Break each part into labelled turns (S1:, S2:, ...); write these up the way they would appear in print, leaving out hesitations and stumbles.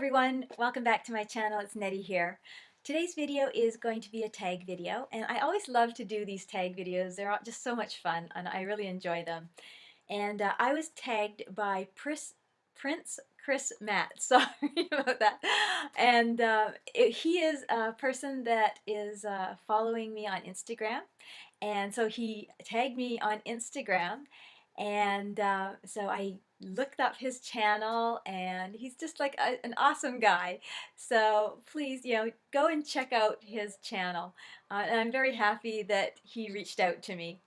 S1: everyone, welcome back to my channel. It's Nettie here. Today's video is going to be a tag video, and I always love to do these tag videos. They're just so much fun and I really enjoy them. And I was tagged by Prince Crismat. Sorry about that. And he is a person that is following me on Instagram, and so he tagged me on Instagram, and so I looked up his channel, and he's just like an awesome guy. So please, go and check out his channel. And I'm very happy that he reached out to me.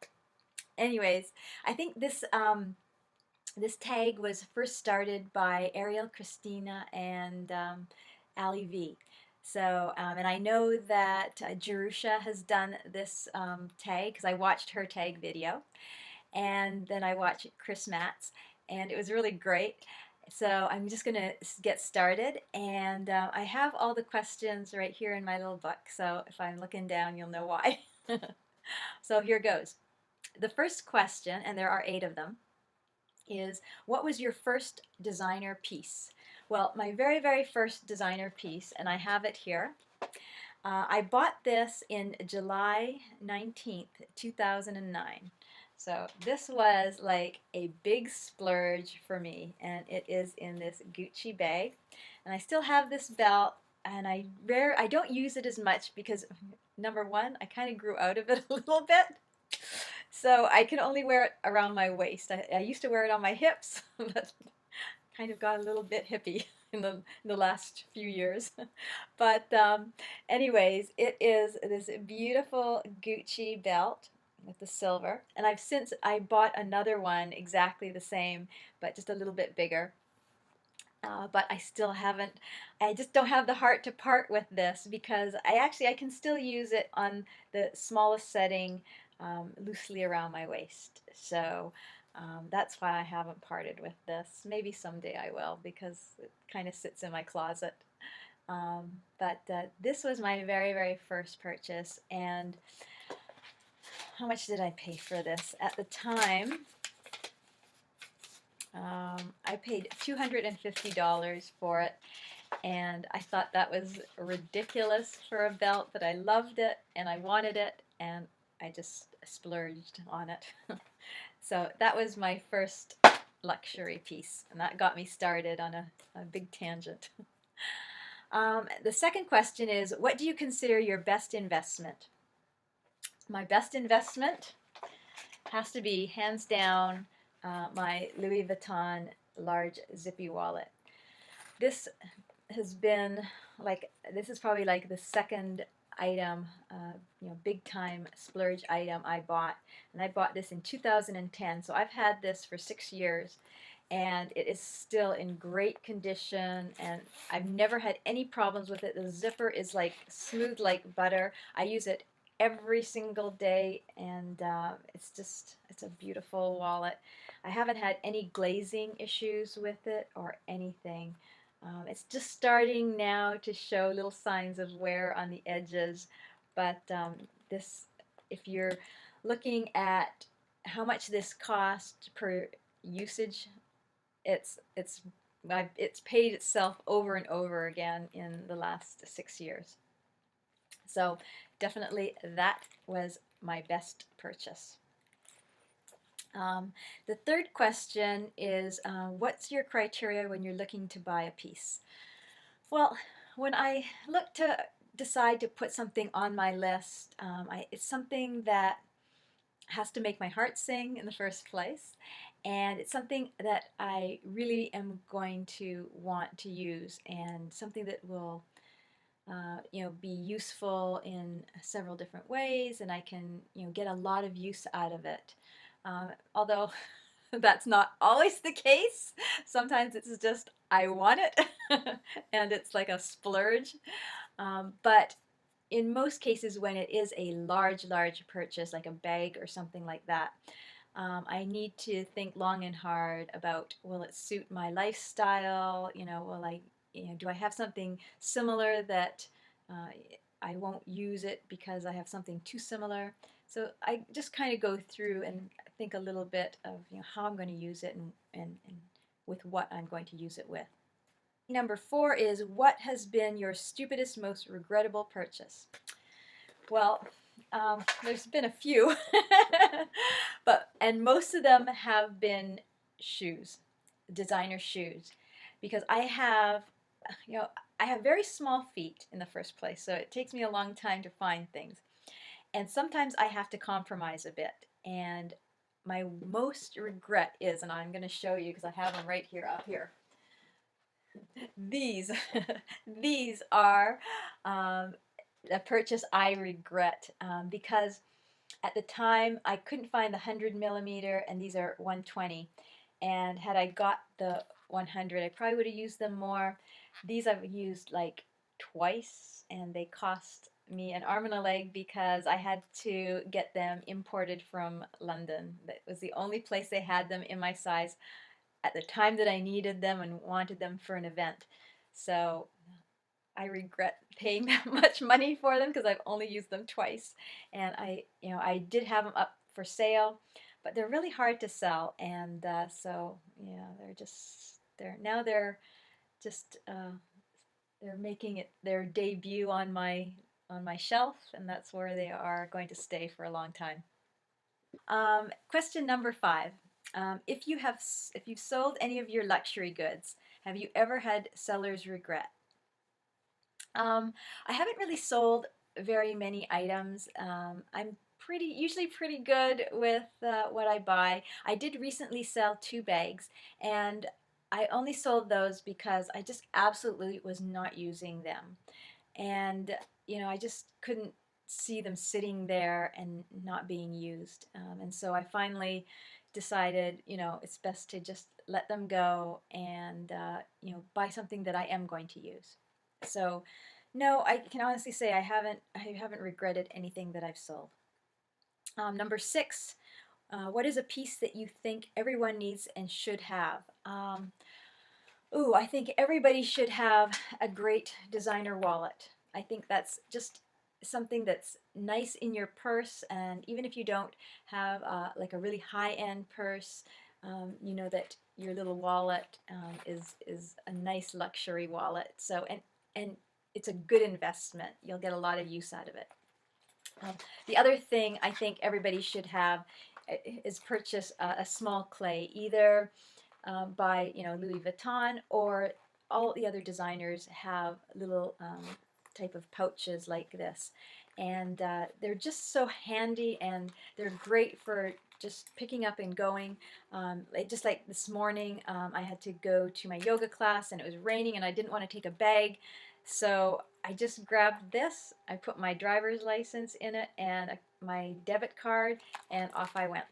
S1: Anyways, I think this tag was first started by Ariel, Christina, and Ali V. So, and I know that Jerusha has done this tag because I watched her tag video, and then I watched Crismat's, and it was really great. So I'm just going to get started, and I have all the questions right here in my little book, so if I'm looking down, you'll know why. So here goes. The first question, and there are 8 of them, is what was your first designer piece? Well, my very first designer piece, and I have it here, I bought this in July 19th, 2009. So this was like a big splurge for me, and it is in this Gucci bag. And I still have this belt, and I don't use it as much because, number one, I kind of grew out of it a little bit. So I can only wear it around my waist. I used to wear it on my hips, but kind of got a little bit hippie in the last few years. But anyways, it is this beautiful Gucci belt with the silver. And I bought another one exactly the same, but just a little bit bigger. But I just don't have the heart to part with this because I can still use it on the smallest setting, loosely around my waist. So that's why I haven't parted with this. Maybe someday I will because it kind of sits in my closet. But this was my very first purchase, and how much did I pay for this? At the time, I paid $250 for it, and I thought that was ridiculous for a belt, but I loved it and I wanted it, and I just splurged on it. So that was my first luxury piece, and that got me started on a big tangent. The second question is, what do you consider your best investment? My best investment has to be, hands down, my Louis Vuitton large zippy wallet. This has been this is probably like the second item, big time splurge item I bought, and I bought this in 2010. So I've had this for 6 years, and it is still in great condition, and I've never had any problems with it. The zipper is like smooth like butter. I use it every single day, and it's a beautiful wallet. I haven't had any glazing issues with it or anything. It's just starting now to show little signs of wear on the edges, but if you're looking at how much this cost per usage, it's paid itself over and over again in the last 6 years. So definitely that was my best purchase. The third question is, what's your criteria when you're looking to buy a piece? Well, when I look to decide to put something on my list, it's something that has to make my heart sing in the first place, and it's something that I really am going to want to use, and something that will be useful in several different ways, and I can get a lot of use out of it. Although that's not always the case. Sometimes it's just I want it and it's like a splurge. But in most cases, when it is a large purchase, like a bag or something like that, I need to think long and hard about, will it suit my lifestyle? Do I have something similar that I won't use it because I have something too similar? So I just kind of go through and think a little bit of how I'm going to use it, and with what I'm going to use it with. Number 4 is, what has been your stupidest, most regrettable purchase? Well, there's been a few, and most of them have been shoes, designer shoes, because I have very small feet in the first place, so it takes me a long time to find things, and sometimes I have to compromise a bit. And my most regret is, and I'm going to show you because I have them right here up here. These, these are a purchase I regret, because at the time I couldn't find the 100mm, and these are 120. And had I got the 100, I probably would have used them more. These I've used like twice, and they cost me an arm and a leg because I had to get them imported from London. That was the only place they had them in my size at the time that I needed them and wanted them for an event. So I regret paying that much money for them because I've only used them twice. And I did have them up for sale, but they're really hard to sell. And so yeah, they're just they're making it their debut on my shelf, and that's where they are going to stay for a long time. Question number 5. If you've sold any of your luxury goods, have you ever had seller's regret? I haven't really sold very many items. I'm usually pretty good with what I buy. I did recently sell 2 bags, and I only sold those because I just absolutely was not using them. And I just couldn't see them sitting there and not being used. And so I finally decided, it's best to just let them go and buy something that I am going to use. So no, I can honestly say I haven't regretted anything that I've sold. Number 6, what is a piece that you think everyone needs and should have? I think everybody should have a great designer wallet. I think that's just something that's nice in your purse, and even if you don't have like a really high-end purse, you know that your little wallet is a nice luxury wallet. So and it's a good investment. You'll get a lot of use out of it. The other thing I think everybody should have is purchase a small clay, either by Louis Vuitton, or all the other designers have little type of pouches like this, and they're just so handy, and they're great for just picking up and going. Just like this morning, I had to go to my yoga class and it was raining and I didn't want to take a bag, so I just grabbed this. I put my driver's license in it and my debit card, and off I went,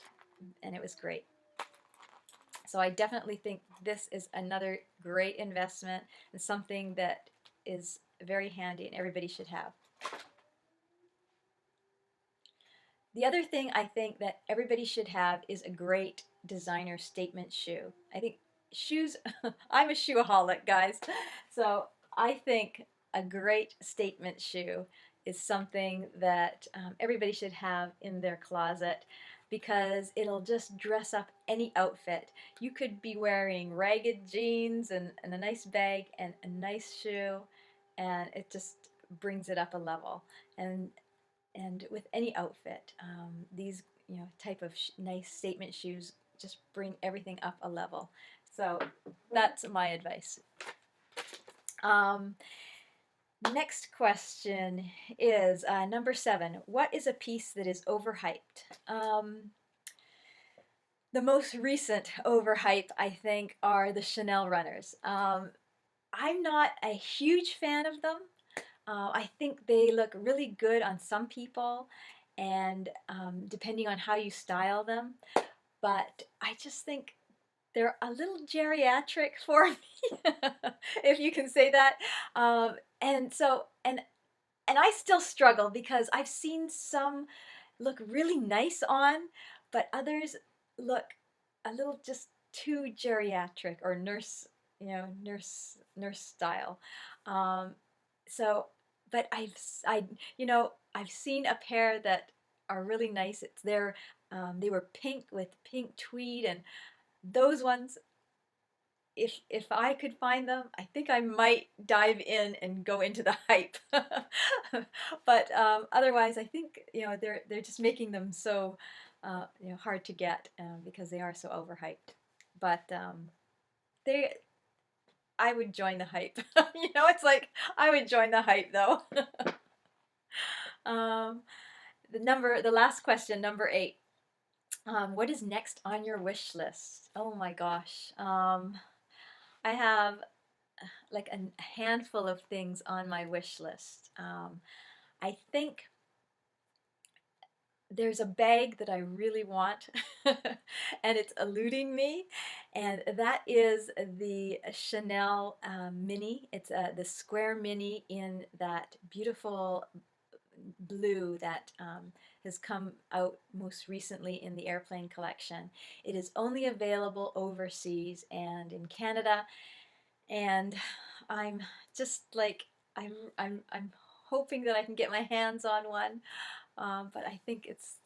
S1: and it was great. So I definitely think this is another great investment and something that is very handy and everybody should have. The other thing I think that everybody should have is a great designer statement shoe. I think shoes, I'm a shoeaholic, guys, so I think a great statement shoe is something that everybody should have in their closet, because it'll just dress up any outfit. You could be wearing ragged jeans and a nice bag and a nice shoe, and it just brings it up a level. And with any outfit, these type of nice statement shoes just bring everything up a level. So that's my advice. Next question is number 7. What is a piece that is overhyped? The most recent overhype, I think, are the Chanel runners. I'm not a huge fan of them. I think they look really good on some people, and depending on how you style them, but I just think they're a little geriatric for me, if you can say that. And I still struggle because I've seen some look really nice on, but others look a little just too geriatric or nurse style. So, but I've seen a pair that are really nice. They were pink with pink tweed, and those ones if I could find them, I think I might dive in and go into the hype. But otherwise, I think they're just making them so hard to get because they are so overhyped. But they I would join the hype. It's like I would join the hype though. um, the last question, number 8. What is next on your wish list? Oh my gosh. I have like a handful of things on my wish list. I think there's a bag that I really want and it's eluding me, and that is the Chanel mini. It's the square mini in that beautiful blue that has come out most recently in the airplane collection. It is only available overseas and in Canada, and I'm just like I'm hoping that I can get my hands on one, but I think it's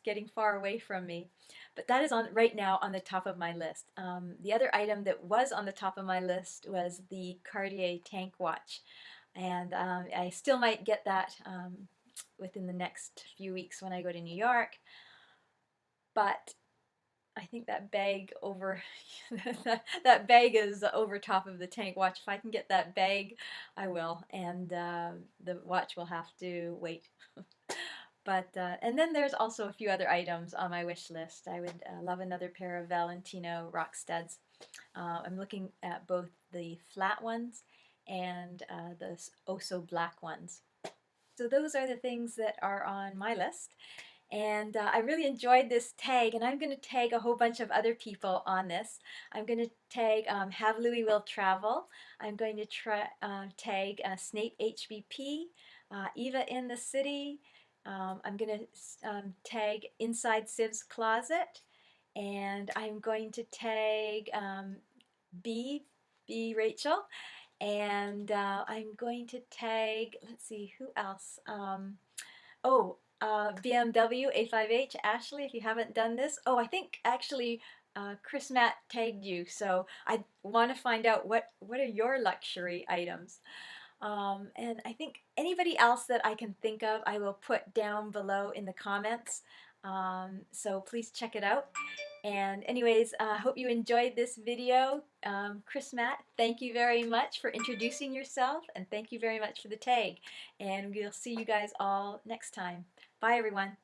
S1: getting far away from me. But that is on right now on the top of my list. The other item that was on the top of my list was the Cartier tank watch, and I still might get that within the next few weeks when I go to New York. But I think that bag over that bag is over top of the tank watch. If I can get that bag, I will, and the watch will have to wait. But and then there's also a few other items on my wish list. I would love another pair of Valentino rock studs. I'm looking at both the flat ones and the oh so black ones. So those are the things that are on my list. And I really enjoyed this tag, and I'm going to tag a whole bunch of other people on this. I'm going to tag HaveLouisWill Travel. I'm going to tag SnapeHBP, EvaInthecity. I'm going to tag InsideCiv'sCloset, and I'm going to tag BeeRachel, and I'm going to tag, let's see, who else? BMW A5H, Ashley, if you haven't done this. Oh, I think actually Crismat tagged you, so I want to find out what are your luxury items. And I think anybody else that I can think of, I will put down below in the comments. So please check it out. And anyways, I hope you enjoyed this video. Crismat, thank you very much for introducing yourself, and thank you very much for the tag. And we'll see you guys all next time. Bye, everyone.